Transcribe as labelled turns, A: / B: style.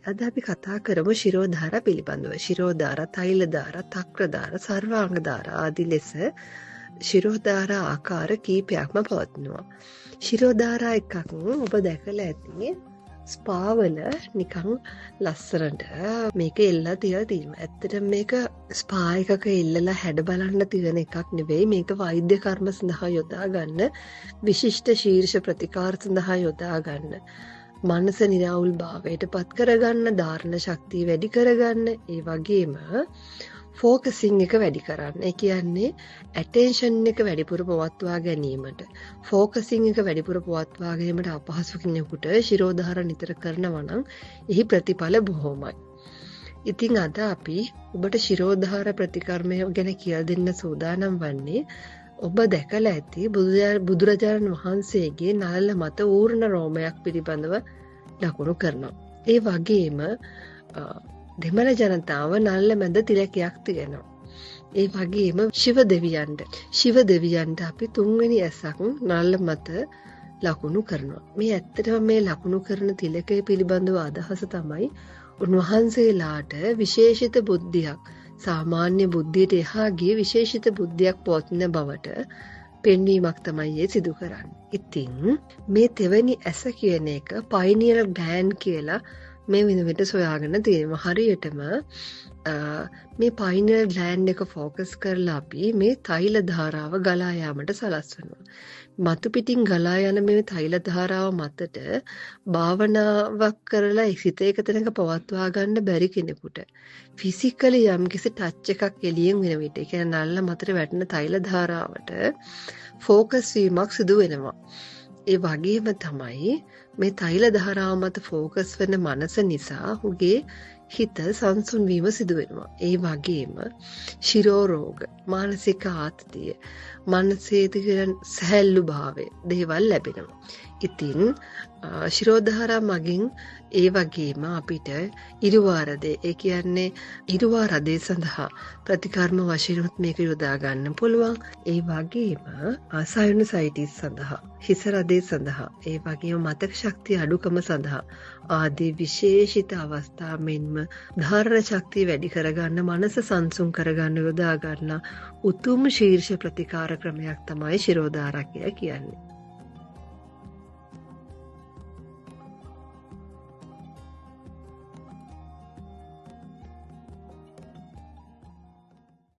A: අද අපි කතා කරමු ශිරෝධාරා පිළිබඳව. ශිරෝධාරා, තෛලධාරා, තක්‍රධාරා, සර්වාංගධාරා ආදී ලෙස ශිරෝධාරා ආකාර කීපයක්ම පවතිනවා. ශිරෝධාරා එකක් ඔබ දැකලා ඇති ස්පාවල නිකන් ලස්සනට මේක එල්ලලා තියලා තියෙනවා. ඇත්තටම මේක ස්පා එකක එල්ලලා හැඩ බලන්න තියෙන එකක් නෙවෙයි. මේක වෛද්‍ය කර්ම සඳහා යොදා ගන්න, විශිෂ්ට ශීර්ෂ ප්‍රතිකාර සඳහා යොදා ගන්න, මනස නිරවුල් භාවයට පත් කරගන්න, ධාරණ ශක්තිය වැඩි කරගන්න, ඒ වගේම ෆෝකසින් එක වැඩි කරන්න. ඒ කියන්නේ ඇටෙන්ෂන් එක වැඩිපුර පවත්වා ගැනීමට, ෆෝකසින් එක වැඩිපුර පවත්වා ගැනීමට අපහසු කෙනෙකුට ශිරෝධාරා නිතර කරනවා නම් එහි ප්‍රතිඵල බොහොමයි. ඉතින් අද අපි ඔබට ශිරෝධාරා ප්‍රතිකර්මය ගැන කියලා දෙන්න සූදානම් වන්නේ ඔබ දැකලා ඇති බුදුරජාණන් වහන්සේගේ නළල මත ඌර්ණ රෝමයක් පිළිබඳව ලකුණු කරනවා. ඒ වගේම දෙමළ ජනතාව නළල මැද තිලකයක් තියෙනවා. ඒ වගේම ශිව දෙවියන්ට අපි 3 වෙනි ඇසක් නළල මත ලකුණු කරනවා. මේ ඇත්තටම මේ ලකුණු කරන තිලකය පිළිබඳව අදහස තමයි උන්වහන්සේලාට විශේෂිත බුද්ධියක්, සාමාන්‍ය බුද්ධියට එහා ගිය විශේෂිත බුද්ධියක් පවතින බවට පෙන්වීමක් තමයි සිදු කරන්නේ. ඉතින් මේ තෙවැනි ඇස කියන එක පයිනියර් ග්ලෑන්ඩ් කියලා මේ විදිහට සොයාගෙන තියෙනවා. හරියටම මේ පයිනියර් ග්ලෑන්ඩ් එක ફોකස් කරලා අපි මේ තෛල ධාරාව ගලා යාමට සලස්වනවා. මතු පිටින් ගලා යන මේ තෛල ධාරාව මතට භාවනාවක් කරලා සිත එක තැනක පවත්වා ගන්න බැරි කෙනෙකුට ෆිසිකලි යම්කිසි ටච් එකක් එළියෙන් වෙන විට, ඒ කියන්නේ නළල මතට වැටෙන තෛල ධාරාවට ફોකස් වීමක් සිදු වෙනවා. ඒ වගේම තමයි මේ තෛල ධාරාව මත ફોකස් වෙන මනස නිසා ඔහුගේ හිත සංසුන් වීම සිදු වෙනවා. ඒ වගේම ශිරෝ රෝග, මානසික ආතතිය, මනසේ තියෙන සැහැල්ලු භාවය දේවල් ලැබෙනවා. ඉතින් ශිරෝධාරා මගින් ඒ වගේම අපිට ඉරුවාරදේ, ඒ කියන්නේ ඉරුවාරදේ සඳහා ප්‍රතිකර්ම වශයෙන් මේක යොදා ගන්න පුළුවන්. ඒ වගේම සයිනසයිටිස් සඳහා, හිස රදේ සඳහා, ඒ වගේම මතක ශක්තිය අඩුකම සඳහා ආදී විශේෂිත අවස්ථා මෙන්ම ධාරණ ශක්තිය වැඩි කරගන්න, මනස සංසුන් කරගන්න යොදා ගන්න උතුම් ශීර්ෂ ප්‍රතිකාර ක්‍රමයක් තමයි ශිරෝධාරා කියලා කියන්නේ.